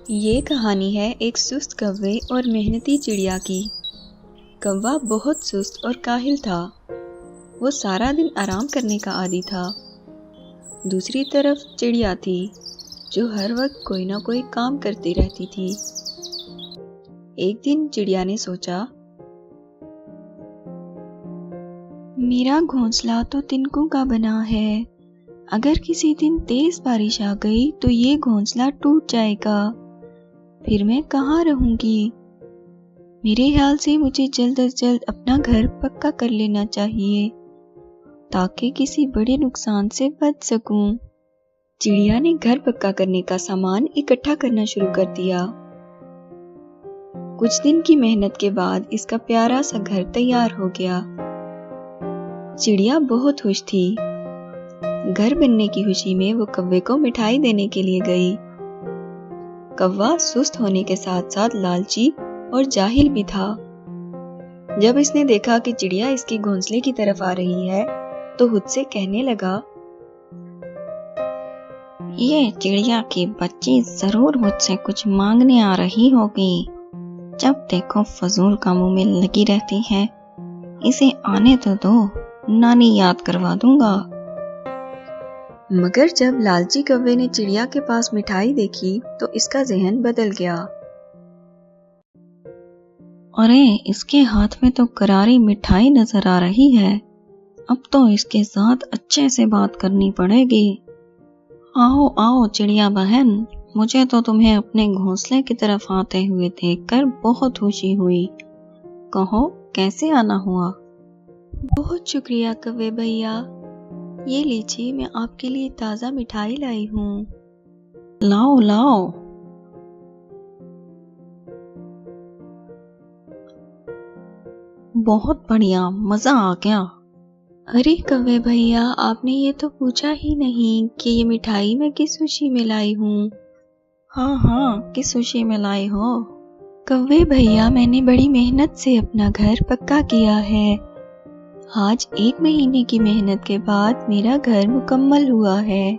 ये कहानी है एक सुस्त कौवे और मेहनती चिड़िया की। कौवा बहुत सुस्त और काहिल था। वो सारा दिन आराम करने का आदी था। दूसरी तरफ चिड़िया थी जो हर वक्त कोई ना कोई काम करती रहती थी। एक दिन चिड़िया ने सोचा, मेरा घोंसला तो तिनकों का बना है। अगर किसी दिन तेज बारिश आ गई तो ये घोंसला टूट जाएगा। फिर मैं कहाँ रहूंगी? मेरे ख्याल से मुझे जल्द से जल्द अपना घर पक्का कर लेना चाहिए ताकि किसी बड़े नुकसान से बच सकूं। चिड़िया ने घर पक्का करने का सामान इकट्ठा करना शुरू कर दिया। कुछ दिन की मेहनत के बाद इसका प्यारा सा घर तैयार हो गया। चिड़िया बहुत खुश थी। घर बनने की खुशी में वो कौवे को मिठाई देने के लिए गई। कौवा सुस्त होने के साथ साथ लालची और जाहिल भी था। जब इसने देखा कि चिड़िया इसके घोंसले की तरफ आ रही है तो खुद से कहने लगा, ये चिड़िया की बच्ची जरूर मुझसे कुछ मांगने आ रही होगी। जब देखो फजूल कामों में लगी रहती है। इसे आने तो दो, नानी याद करवा दूंगा। मगर जब लालची कौवे ने चिड़िया के पास मिठाई देखी तो इसका जहन बदल गया। अरे, इसके हाथ में तो करारी मिठाई नजर आ रही है। अब तो इसके साथ अच्छे से बात करनी पड़ेगी। आओ आओ चिड़िया बहन, मुझे तो तुम्हें अपने घोंसले की तरफ आते हुए देखकर बहुत खुशी हुई। कहो, कैसे आना हुआ? बहुत शुक्रिया कौवे भैया। ये लीजिए, मैं आपके लिए ताजा मिठाई लाई हूँ। लाओ लाओ। बहुत बढ़िया, मजा आ गया। अरे कौवे भैया, आपने ये तो पूछा ही नहीं कि ये मिठाई मैं किस खुशी में लाई हूँ। हाँ, किस खुशी में लाई हो? कौवे भैया, मैंने बड़ी मेहनत से अपना घर पक्का किया है। आज 1 महीने की मेहनत के बाद मेरा घर मुकम्मल हुआ है।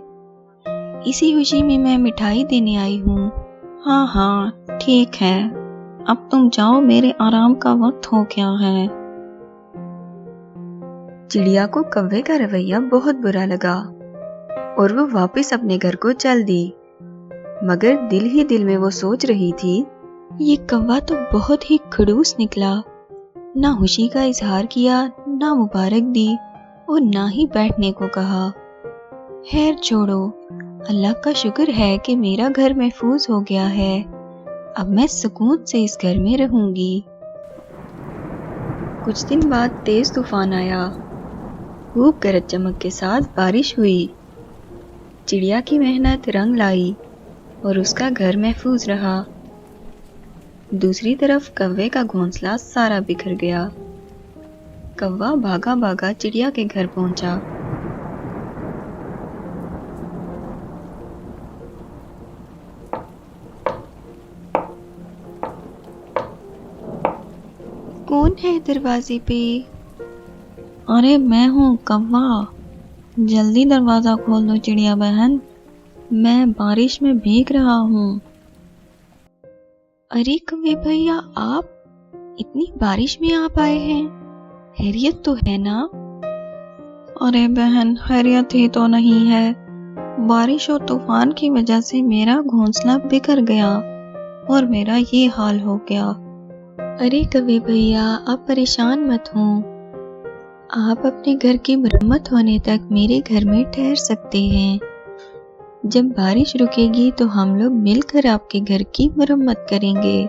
इसी खुशी में मैं मिठाई देने आई हूँ। हाँ, ठीक है। अब तुम जाओ, मेरे आराम का वक्त हो गया है। चिड़िया को कौवे का रवैया बहुत बुरा लगा और वो वापस अपने घर को चल दी। मगर दिल ही दिल में वो सोच रही थी, ये कौवा तो बहुत ही खड़ूस निकला। ना खुशी का इजहार किया, ना मुबारक दी और ना ही बैठने को कहा। खैर छोड़ो, अल्लाह का शुक्र है कि मेरा घर महफूज हो गया है। अब मैं सुकून से इस घर में रहूंगी। कुछ दिन बाद तेज तूफान आया। खूब गरज चमक के साथ बारिश हुई। चिड़िया की मेहनत रंग लाई और उसका घर महफूज रहा। दूसरी तरफ कौवे का घोंसला सारा बिखर गया। कौवा भागा भागा चिड़िया के घर पहुंचा। कौन है दरवाजे पे? अरे, मैं हूँ कौवा। जल्दी दरवाजा खोल दो चिड़िया बहन, मैं बारिश में भीग रहा हूँ। अरे कौवे भैया, आप इतनी बारिश में आप आए हैं, खैरियत तो है ना? अरे बहन, खैरियत ही तो नहीं है। बारिश और तूफान की वजह से मेरा घोंसला बिखर गया और मेरा ये हाल हो गया। अरे कौवे भैया, आप परेशान मत हो। आप अपने घर की मरम्मत होने तक मेरे घर में ठहर सकते हैं। जब बारिश रुकेगी तो हम लोग मिलकर आपके घर की मरम्मत करेंगे।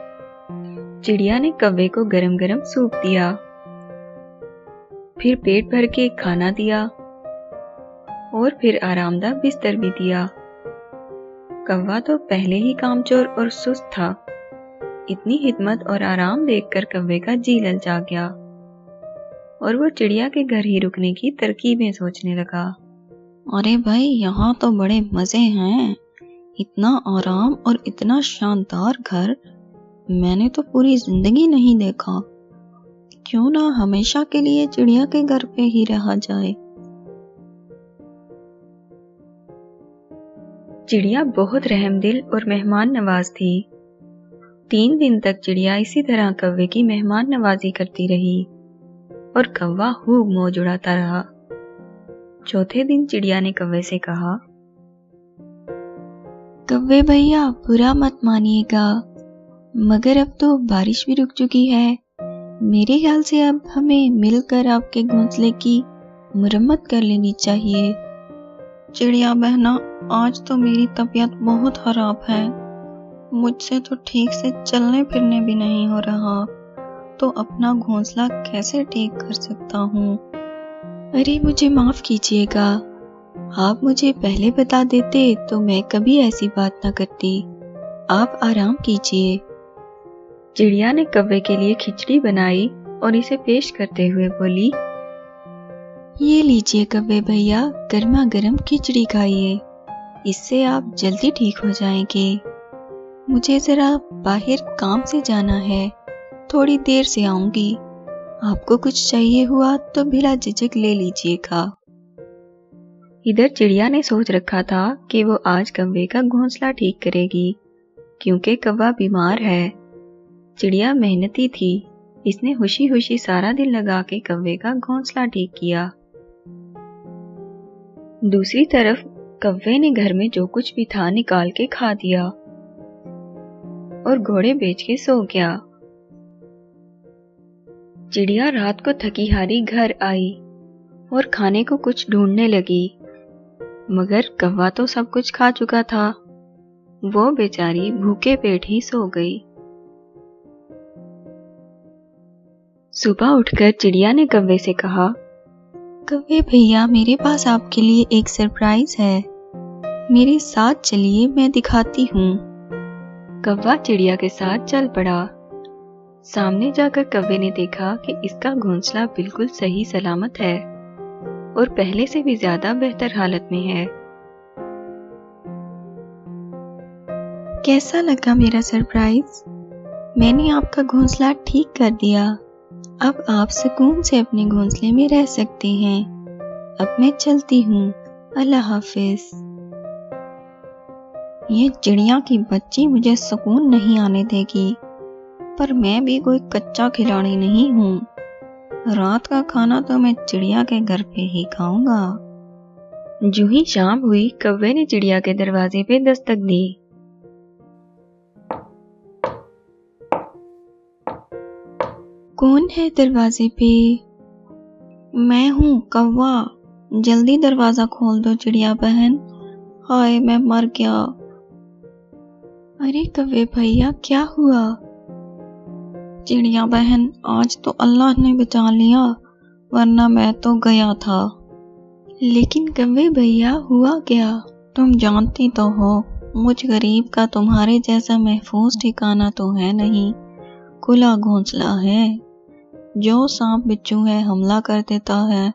चिड़िया ने कौवे को गरम गरम सूप दिया, फिर पेट भर के खाना दिया और फिर आरामदायक बिस्तर भी दिया। कौवा तो पहले ही कामचोर और सुस्त था। इतनी हिम्मत और आराम देखकर कौवे का जी ललचा गया और वो चिड़िया के घर ही रुकने की तरकीबें सोचने लगा। अरे भाई, यहाँ तो बड़े मजे हैं। इतना आराम और इतना शानदार घर मैंने तो पूरी जिंदगी नहीं देखा। क्यों ना हमेशा के लिए चिड़िया के घर पे ही रहा जाए। चिड़िया बहुत रहमदिल और मेहमान नवाज थी। 3 दिन तक चिड़िया इसी तरह कौवे की मेहमान नवाजी करती रही और कौवा खूब मौज उड़ाता रहा। चौथे दिन चिड़िया ने कौवे से कहा, कौवे भैया बुरा मत मानिएगा, मगर अब तो बारिश भी रुक चुकी है। मेरे ख्याल से अब हमें मिलकर आपके घोंसले की मुरम्मत कर लेनी चाहिए। चिड़िया बहना, आज तो मेरी तबीयत बहुत खराब है। मुझसे तो ठीक से चलने फिरने भी नहीं हो रहा, तो अपना घोंसला कैसे ठीक कर सकता हूँ। अरे मुझे माफ कीजिएगा, आप मुझे पहले बता देते तो मैं कभी ऐसी बात ना करती। आप आराम कीजिए। चिड़िया ने कौवे के लिए खिचड़ी बनाई और इसे पेश करते हुए बोली, ये लीजिए कौवे भैया, गर्मा गर्म खिचड़ी खाइए, इससे आप जल्दी ठीक हो जाएंगे। मुझे जरा बाहर काम से जाना है, थोड़ी देर से आऊंगी। आपको कुछ चाहिए हुआ तो बिना झिझक ले लीजिएगा। इधर चिड़िया ने सोच रखा था कि वो आज कौवे का घोंसला ठीक करेगी, क्योंकि कौवा बीमार है। चिड़िया मेहनती थी, इसने खुशी खुशी सारा दिन लगा के कौवे का घोंसला ठीक किया। दूसरी तरफ कौवे ने घर में जो कुछ भी था निकाल के खा दिया और घोड़े बेच के सो गया। चिड़िया रात को थकी हारी घर आई और खाने को कुछ ढूंढने लगी, मगर कौवा तो सब कुछ खा चुका था। वो बेचारी भूखे पेट ही सो गई। सुबह उठकर चिड़िया ने कौवे से कहा, कौवे भैया, मेरे पास आपके लिए एक सरप्राइज है, मेरे साथ चलिए, मैं दिखाती हूँ। कौवा चिड़िया के साथ चल पड़ा। सामने जाकर कौवे ने देखा कि इसका घोंसला बिल्कुल सही सलामत है और पहले से भी ज्यादा बेहतर हालत में है। कैसा लगा मेरा सरप्राइज? मैंने आपका घोंसला ठीक कर दिया। अब आप सुकून से अपने घोंसले में रह सकते हैं। अब मैं चलती हूँ, अल्लाह हाफिज। ये चिड़िया की बच्ची मुझे सुकून नहीं आने देगी, पर मैं भी कोई कच्चा खिलाड़ी नहीं हूँ। रात का खाना तो मैं चिड़िया के घर पे ही खाऊंगा। जो ही शाम हुई, कौवे ने चिड़िया के दरवाजे पे दस्तक दी। कौन है दरवाजे पे? मैं हूँ कौवा, जल्दी दरवाजा खोल दो चिड़िया बहन। हाय मैं मर गया। अरे कौवे भैया, क्या हुआ? चिड़िया बहन, आज तो अल्लाह ने बचा लिया, वरना मैं तो गया था। लेकिन कौवे भैया, हुआ क्या? तुम जानती तो हो, मुझ गरीब का तुम्हारे जैसा महफूज ठिकाना तो है नहीं। खुला घोंसला है, जो सांप बिच्छू है हमला कर देता है।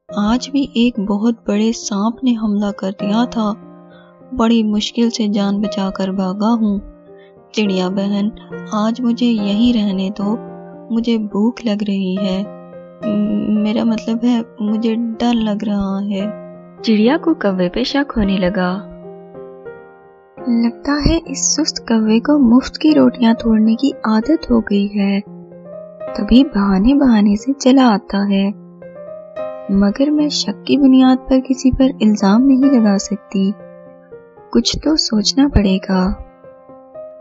आज भी एक बहुत बड़े सांप ने हमला कर दिया था, बड़ी मुश्किल से जान बचाकर भागा हूँ। चिड़िया बहन, आज मुझे यहीं रहने दो, मुझे भूख लग रही है। मेरा मतलब है, मुझे डर लग रहा है। चिड़िया को कौवे पे शक होने लगा। लगता है इस सुस्त कौवे को मुफ्त की रोटियां तोड़ने की आदत हो गई है, तभी बहाने बहाने से चला आता है। मगर मैं शक की बुनियाद पर किसी पर इल्जाम नहीं लगा सकती, कुछ तो सोचना पड़ेगा।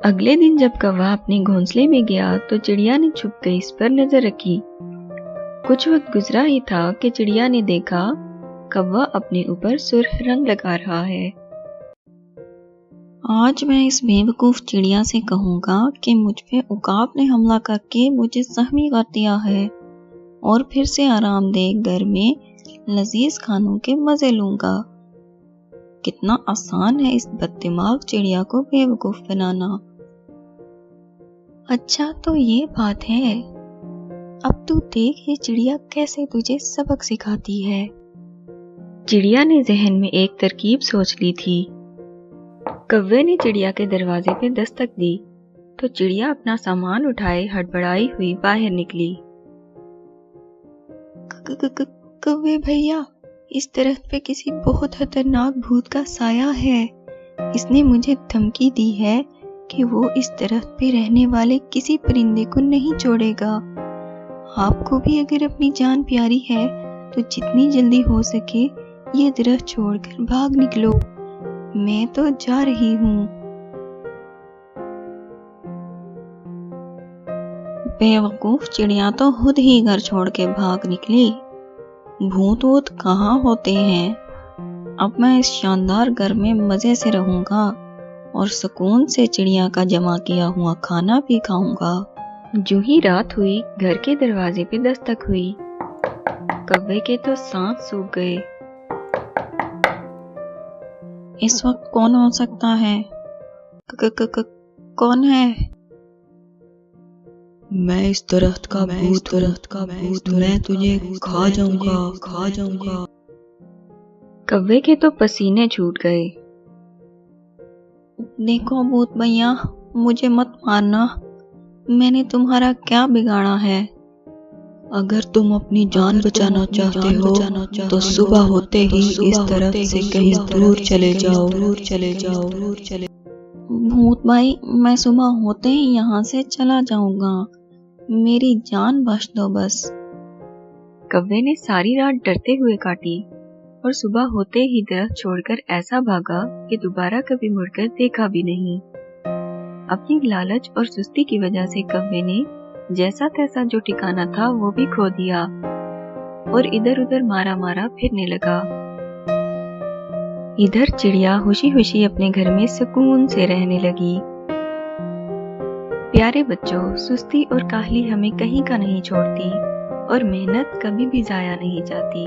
अगले दिन जब कौवा अपने घोंसले में गया तो चिड़िया ने छुपकर इस पर नजर रखी। कुछ वक्त गुजरा ही था कि चिड़िया ने देखा कौवा अपने ऊपर सुर्ख रंग लगा रहा है। आज मैं इस बेवकूफ चिड़िया से कहूंगा कि मुझ पे उकाब ने हमला करके मुझे जख्मी कर दिया है और फिर से आरामदेह घर में लजीज खानों के मजे लूंगा। कितना आसान है इस बददिमाग चिड़िया को बेवकूफ बनाना। अच्छा तो ये बात है, अब तू देख ये चिड़िया कैसे तुझे सबक सिखाती है। चिड़िया ने जहन में एक तरकीब सोच ली थी। कौवे ने चिड़िया के दरवाजे पे दस्तक दी तो चिड़िया अपना सामान उठाए हड़बड़ाई हुई बाहर निकली। कौवे भैया, इस दरख्त पे किसी बहुत खतरनाक भूत का साया है। इसने मुझे धमकी दी है कि वो इस दरख्त पे रहने वाले किसी परिंदे को नहीं छोड़ेगा। आपको भी अगर अपनी जान प्यारी है तो जितनी जल्दी हो सके ये दरख्त छोड़कर भाग निकलो। मैं तो जा रही हूँ। बेवकूफ चिड़िया तो खुद ही घर छोड़ के भाग निकली। भूत वूत कहाँ होते हैं। अब मैं इस शानदार घर में मजे से रहूंगा और सुकून से चिड़िया का जमा किया हुआ खाना भी खाऊंगा। जो ही रात हुई घर के दरवाजे पे दस्तक हुई। कौवे के तो सांस सूख गए। इस वक्त कौन हो सकता है? कौन है? मैं इस दरख्त का भूत, मैं तुझे खा जाऊंगा। कौवे के तो पसीने छूट गए। देखो भूत भैया, मुझे मत मारना। मैंने तुम्हारा क्या बिगाड़ा है? अगर तुम अपनी जान बचाना चाहते हो तो सुबह होते ही इस दरख्त से कहीं दूर चले जाओ। भूत भाई, मैं सुबह होते ही यहाँ से चला जाऊंगा। मेरी जान बख्श दो बस। कौवे ने सारी रात डरते हुए काटी और सुबह होते ही दरख्त छोड़कर ऐसा भागा कि दोबारा कभी मुड़कर देखा भी नहीं। अपनी लालच और सुस्ती की वजह से कौवे ने जैसा तैसा जो ठिकाना था वो भी खो दिया और इधर उधर मारा फिरने लगा। इधर चिड़िया खुशी खुशी अपने घर में सुकून से रहने लगी। प्यारे बच्चों, सुस्ती और काहली हमें कहीं का नहीं छोड़ती और मेहनत कभी भी जाया नहीं जाती।